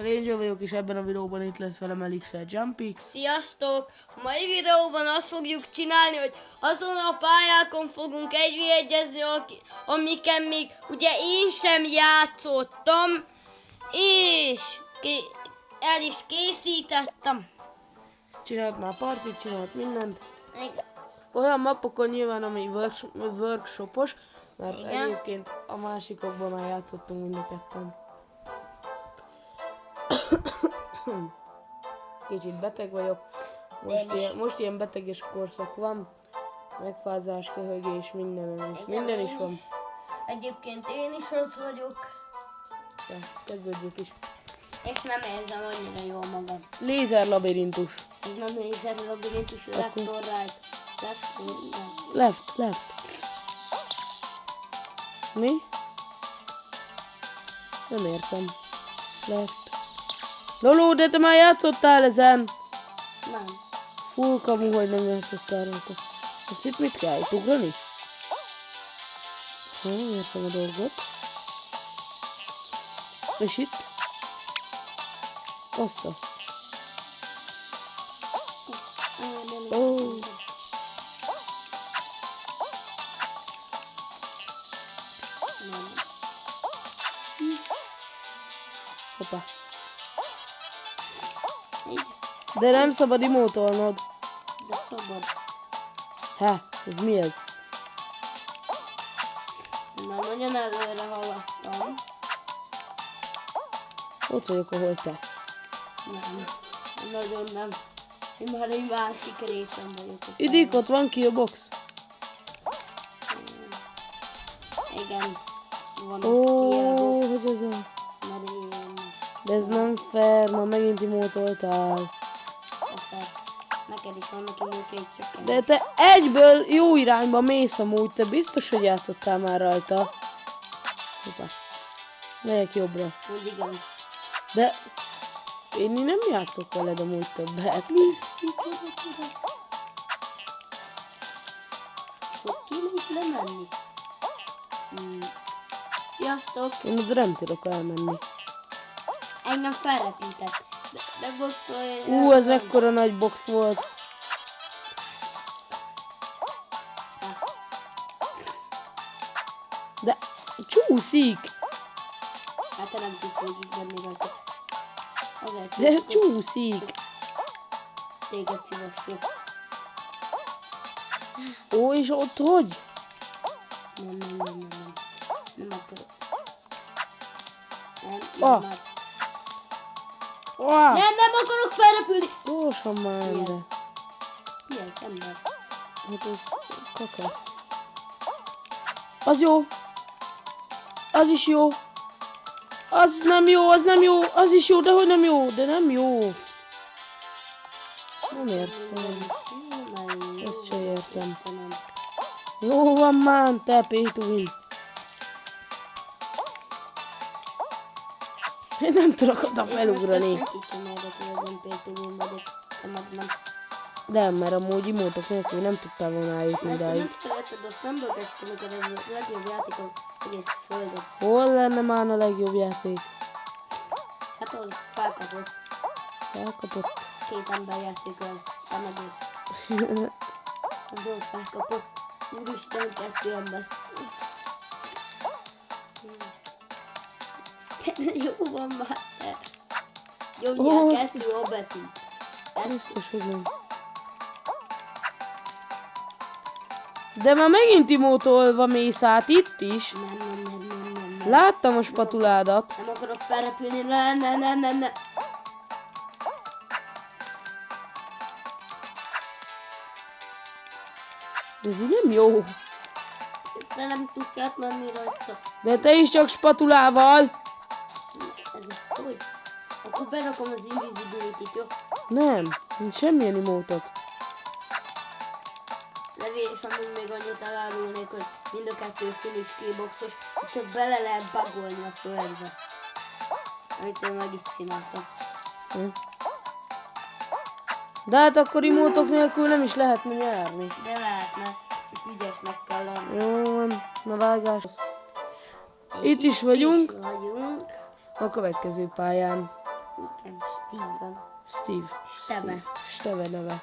Angel vagyok, és ebben a videóban itt lesz velem Elixir Jumpix. Sziasztok! A mai videóban azt fogjuk csinálni, hogy azon a pályákon fogunk 1v1-ezni, amiken még ugye én sem játszottam, és el is készítettem. Csinált már partit, csinált mindent. Igen. Olyan mappokon nyilván, ami workshopos, mert Igen. egyébként a másikokban már játszottunk mind a ketten. Kicsit beteg vagyok. Most ilyen beteges korszak van. Megfázás, köhögés, minden is van. Egyébként én is az vagyok. Ja, kezdődjük is. És nem érzem annyira jól magam. Lézer labirintus. Ez nem lézer labirintus, left or right. Left. Mi? Nem értem. Left. Loló, de te már játszottál ezen! Nem. Full kamu, hogy nem játszottál rajta. Ezt itt mit kell? Itt ugrani? Nem értem a dolgot. És itt? Azt a... Oh. Hoppá. De nem szabad imótolnod. De szabad. Ez mi ez? Már nagyon előre haladtam. Ott vagyok, ahol te. Nem. Nagyon nem. Én már egy másik részem vagyok. Idik, ott van ki a box. Igen. Van Ó, hogy ez a... mert én... De ez nem fair, ma megint imótoltál. Neked is vannak imótjaid, csak De te egyből jó irányba mész amúgy, te biztos, hogy játszottál már rajta. Hoppá. Megyek jobbra. úgy igen. De én nem játszok veled amúgy többet. Hogy kéne itt lemenni? Sziasztok! Én oda nem tudok elmenni. Engem felrepített. De boxolj. Ez mekkora nagy box volt. De csúszik. Hát te nem tudsz végigvenni rajta. Azért De csúszik. téged szívassuk. Ó, és ott hogy? Nem. Nem akarok. Ah. Nem. Ah. Nem akarok felrepülni! Gyorsan már, de. Mi ez, ember? Hát ez kaka. Az jó. Az is jó. Az nem jó, az is jó, de hogy nem jó, de nem jó. Nem értem. Ezt se értem. Jó van már, te Pétuin. Én nem tudok oda felugrani. Nem, mert amúgy imótok nélkül nem tudtál volna eljutni idáig. Nem szereted, azt nem bögeztem, amikor ez a legjobb játék az egész földön. Hol lenne már a legjobb játék? Hát az felkapott. Felkapott. Két ember játszik el. Támadott. Az ott felkapott. Úristen, 2 ember. Jó van már. Nyomják 2 a betű. Biztos, hogy nem. De már megint imótolva mész át itt is. Nem. Láttam a spatuládat. Nem akarok felrepülni. Nem. Ez így nem jó. De nem tudsz átmenni rajta. De te is csak spatulával. Ez hogy? Akkor berakom az invisibility-t, jó? Nem, nincs semmilyen imótot. Levés, amúgy még annyit elárulnék, hogy mind a 2 finish keyboxos, csak bele lehet bugolni a földbe. Amit én meg is csináltam. De hát akkor imótok nélkül nem is lehetne nyerni. De lehetne, és ügyesnek kell lenni. Jó van, na vágás. Itt is vagyunk. Itt vagyunk. A következő pályán. Igen, Steve van. Steve. Steve. Steve neve.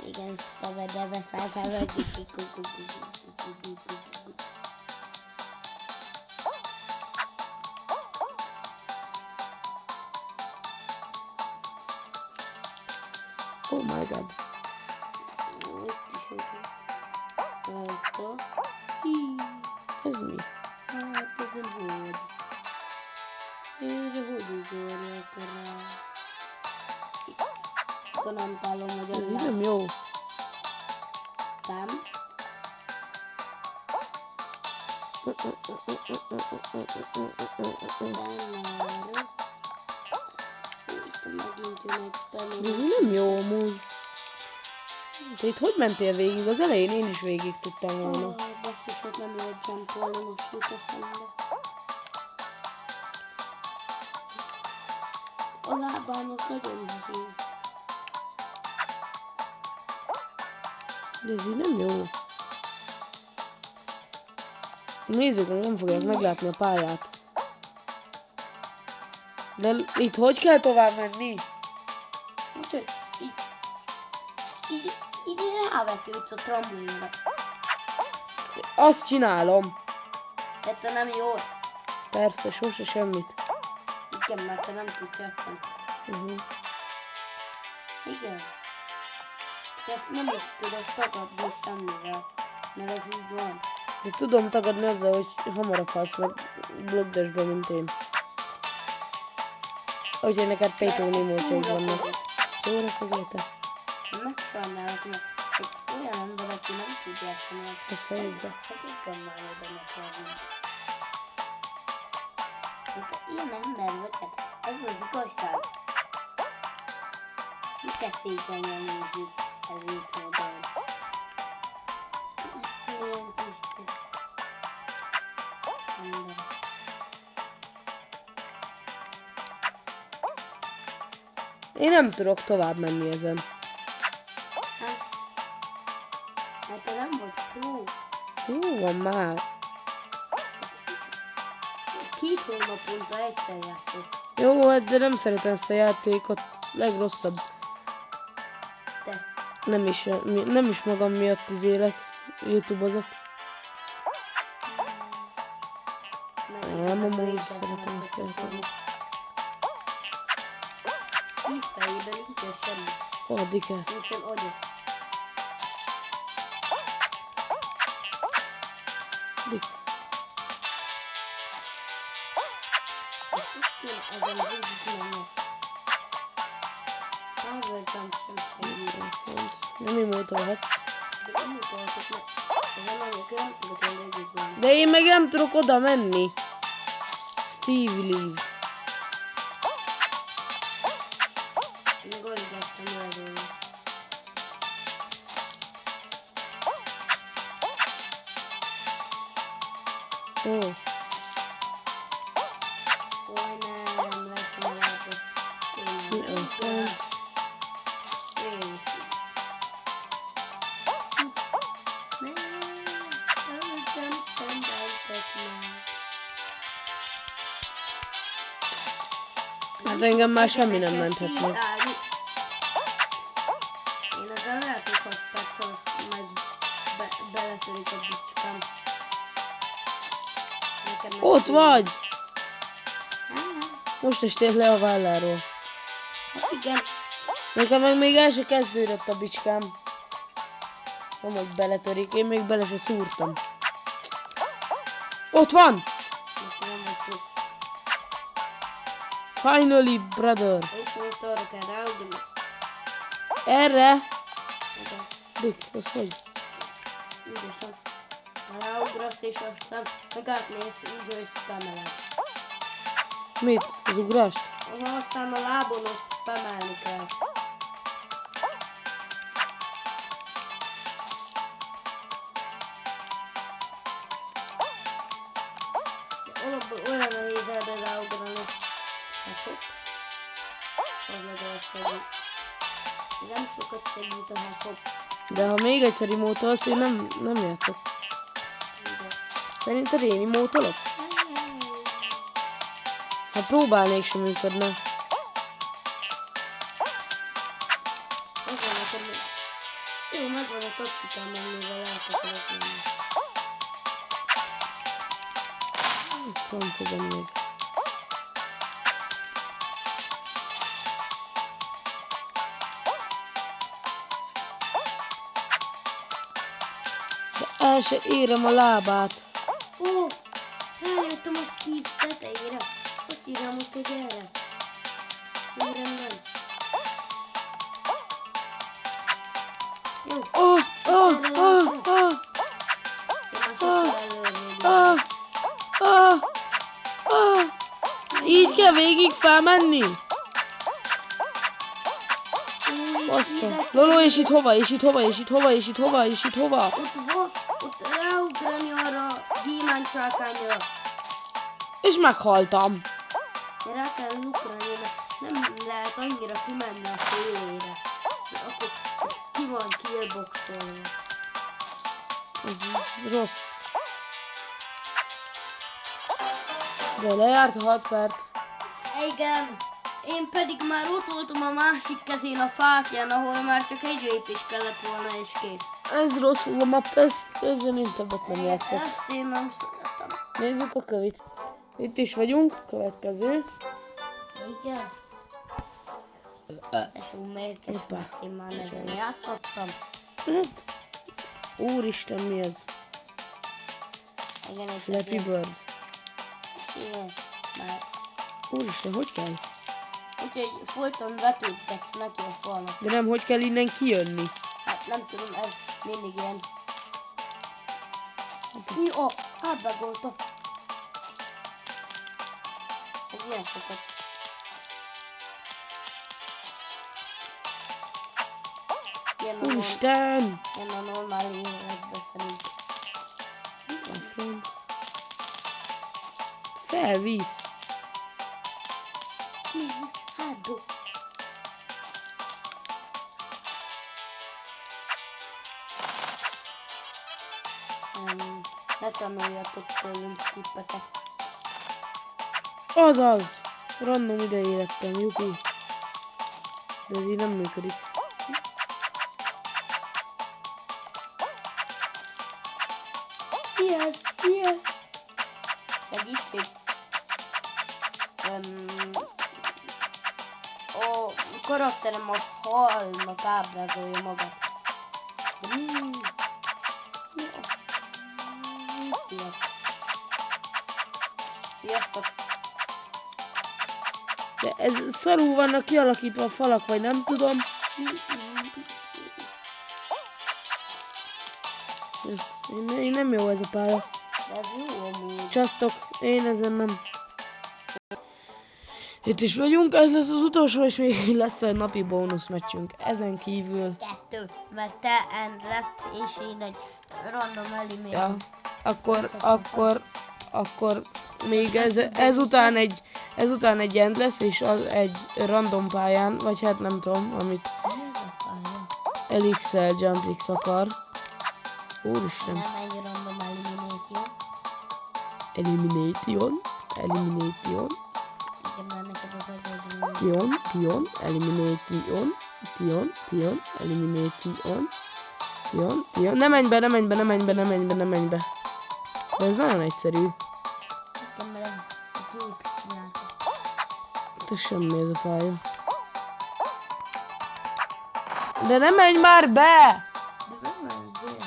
Igen, Steve, Deve, Feve, Oh my god. Ez mi? Hát ez a hód. Erre hogy ugorjak rá? Akkor nem találom, hogy Ez az így nem jó. láttam. De ez így nem jó amúgy. Te itt hogy mentél végig? Az elején én is végig tudtam volna. Basszus, hogy nem lehet jumpolni, most jut eszembe. A lábám az nagyon nehéz. De ez így nem jó. Nézzük, nem fogják meglátni a pályát. De itt hogy kell tovább menni? Úgyhogy így rávetődsz a trambulinra. Azt csinálom. De te nem jó. Persze, sose semmit. Igen, mert te nem tudsz játszani. Igen. És ezt nem is tudod tagadni semmivel. Mert ez így van. De tudom tagadni azzal, hogy hamarabb halsz meg blokkdásba, mint én. Úgyhogy neked paytoni módjaid vannak. Szórakozol-te? Megsajnálok, mert egy olyan ember, aki nem tud játszani, Ez fejezd be. Hazudjon már oda nekem. Hogyha ilyen ember vagy, hát ez az igazság. Mi kell szégyelni nézzük ezért módon. Milyen tisztes ember. Én nem tudok tovább menni ezen. Hát te nem vagy pro. Jó van már. 2 hónaponta egyszer játszok. Jó, hát de nem szeretem ezt a játékot. Legrosszabb. Te. Nem is magam miatt élek. YouTube-ozok. Nem, amúgy szeretem ezt a játékot. Így fejében nincsen semmi. Addig kell. Nincsen agyat. Addig. Ezen végig mennek. Elvöltem sem segít. Nem imótolhatsz. De én mutatok meg. Ezen anyag nem tudok elégíteni. De én meg nem tudok oda menni. Steve leave. Még alig láttam előre. Ó. Oj nem, lesz már látok. Hát engem már semmi nem menthet meg. Én ezzel lehet, hogy 6 perc alatt meg beletörik a bicskám. Ott vagy! Most estél le a válláról. Hát igen. Nekem meg még el se kezdődött a bicskám. Nem, hogy beletörik, én még bele se szúrtam. Ott van! Most nem vagyok. Finally, brother! És most arra kell ráugrani. Erre? Igen. Dick, az hogy? Ügyesen. Ráugrasz és aztán meg átmész úgy, hogy spameled. Mit? Az ugrást? Aztán a lábon ott spamelni kell. Alapból olyan nehéz erre ráugrani. Hát hopp. Az legalább segít. Nem sokat segít a hát hopp. De ha még egyszer imótolsz, én nem játszok. Igen. Szerinted én imótolok? Ha próbálnék, sem működne. Megvan neked még. Jó, megvan a taktikám, amivel lehet akarok menni. Francban még. De el se érem a lábát. Ó, rájöttem a Steve tetejére. Ott írjam ott, hogy erre. Jó, rendben. Jó. Oh, oh, oh, oh, oh, oh, oh. Így kell végig felmenni? Bassza. Lolo, és itt hova, és itt hova, és itt hova, és itt hova, és itt hova? Ott ráugrani arra a gyémánt csákányra. És meghaltam. Rá kell ugrani, mert nem lehet annyira kimenni a szélére. Akkor ki van killboxolva. Ez rossz. De lejárt a 6 perc. Igen. Én pedig már ott voltam a másik kezén a fákján, ahol már csak egy lépés kellett volna és kész. Ez rossz a map, ezzel én többet nem játszok. Ezt én nem szeretem. Nézzük a kövit. Itt is vagyunk, következő. Igen. Ez úgy mérges, mert én már ezen játszottam. Hát, úristen, mi ez? Igen, és Flappy ezért- Bird. Igen, már. Úristen, hogy kell? Úgyhogy folyton vetődtetsz neki a falnak. De nem, hogy kell innen kijönni? Hát nem tudom, ez mindig ilyen. Jó, átbagoltam. Ez ilyen szokott. Úristen! Ilyen a normál életben szerintem. A franc. Felvisz. Mi? Hátba. Ne tanuljatok tőlünk tippeket. Azaz! Random ide érettem, jupi. De ez így nem működik. Mi ez? Mi ez? Segítség. A karakterem most halnak ábrázolja magát. De mi? Ilyet. Sziasztok! De ez szarul vannak kialakítva a falak, vagy nem tudom. Én nem jó ez a pálya. De ez jó amúgy. Csasztok, én ezen nem. Itt is vagyunk, ez lesz az utolsó, és még lesz egy napi bónuszmeccsünk. Ezen kívül... 2, mert te end lesz, és én egy random elimination. Ja, akkor még ezután egy end lesz, és az egy random pályán, vagy hát nem tudom, amit Mi ez a pálya? Elixel Jumprix akar. Úristen. Nem egy random elimination. Elimination. Igen, mert neked az agyadról. Elimination. Ne menj be. De ez nagyon egyszerű. Igen, mert ez a gép csinálta. Ez semmi ez a pálya. De ne menj már be! De nem ez gép.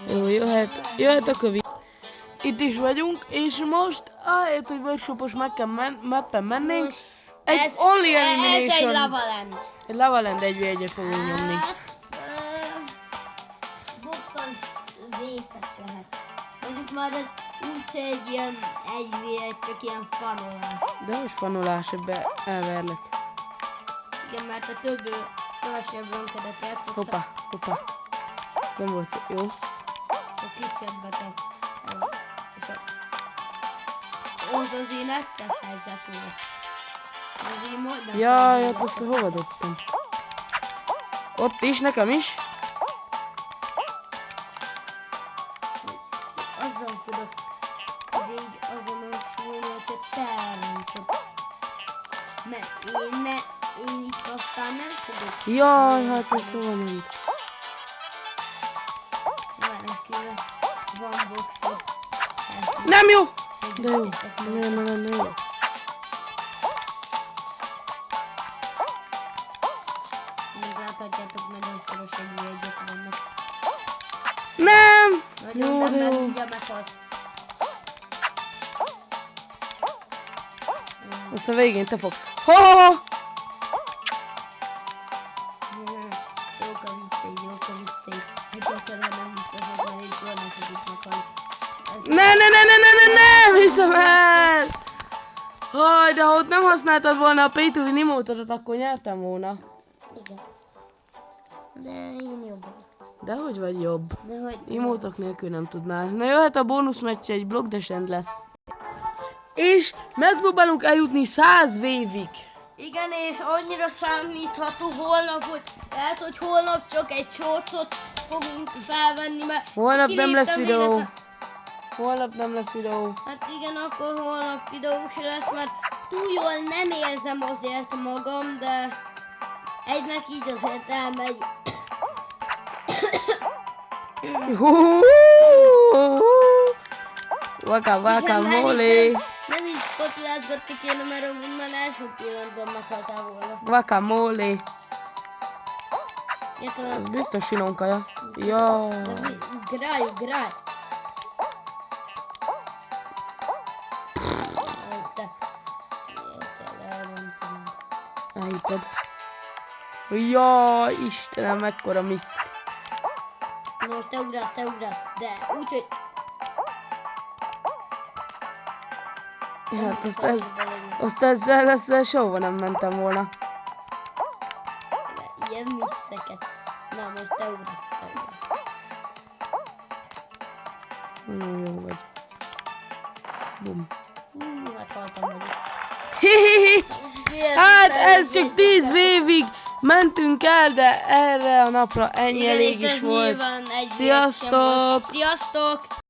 Jó, jöhet a kövi. Itt is vagyunk, és most ahelyett, hogy workshopos mappen mennénk, Most egy ez, only ez elimination. egy Lavaland. Egy Lavaland 1v1-et fogunk nyomni. Boxon vészes lehet. Mondjuk már ez úgy, hogy egy ilyen 1v1, csak ilyen fanolás. De most fanolás, ebbe elverlek. Igen, mert a kevesebb rankedet játszottak. Hoppá. Nem volt jó. A kisebbeket. És az azért nettes helyzet volt. Azért majdnem Jaj, felhívott. hát most hova dobtam? Ott is, nekem is. Csak azzal tudok ez így azonosulni, hogyha te elrontod. Mert én én itt aztán nem fogok. Jaj, hát ez szóval nem. Van boxi. Nem jó! De jó. Nem jó. Még láthatjátok, nagyon szoros egyet vannak. Nem! Nagyon Jó, nem, de mert jó. mindjárt meghalt. Azt a végén te fogsz. Ha! Jók a viccei. Egyáltalán nem viccesek, mert én soha nem fogok meghalni. Ne, hiszem el! Haj, de ha ott nem használtad volna a Pay to Win emotodat, akkor nyertem volna. Igen. De én jobb vagyok. Dehogy vagy jobb. De hogy... Emotok nélkül nem tudnál. Na jöhet a bónuszmeccs, egy Block Dash End lesz. És megpróbálunk eljutni 100 évig. Igen, és annyira számítható holnap, hogy lehet, hogy holnap csak egy shortsot fogunk felvenni, mert... Holnap nem lesz kiléptem még videó. ezt Holnap nem lesz videó. Hát igen, akkor holnap videó se lesz, mert túl jól nem érzem azért magam, de egynek így azért elmegy. Guacamole. Nem is potulázgatni kéne, mert amúgy már első pillanatban meghaltál volna. Guacamole. Érted? Ez biztos finom kaja. Ja. De ugrálj. Elhitted. Jaj, Istenem, mekkora missz. Most te ugrasz, de úgyhogy... Hát azt ezzel sehova nem mentem volna. Ilyen misszeket. Na most te ugrasz. Nagyon jó vagy. Bum. Hát haltam vagyok. Hihihi. Hát ez csak 10 évig mentünk el, de erre a napra ennyi elég is volt. Nyilván egy Sziasztok! Sziasztok!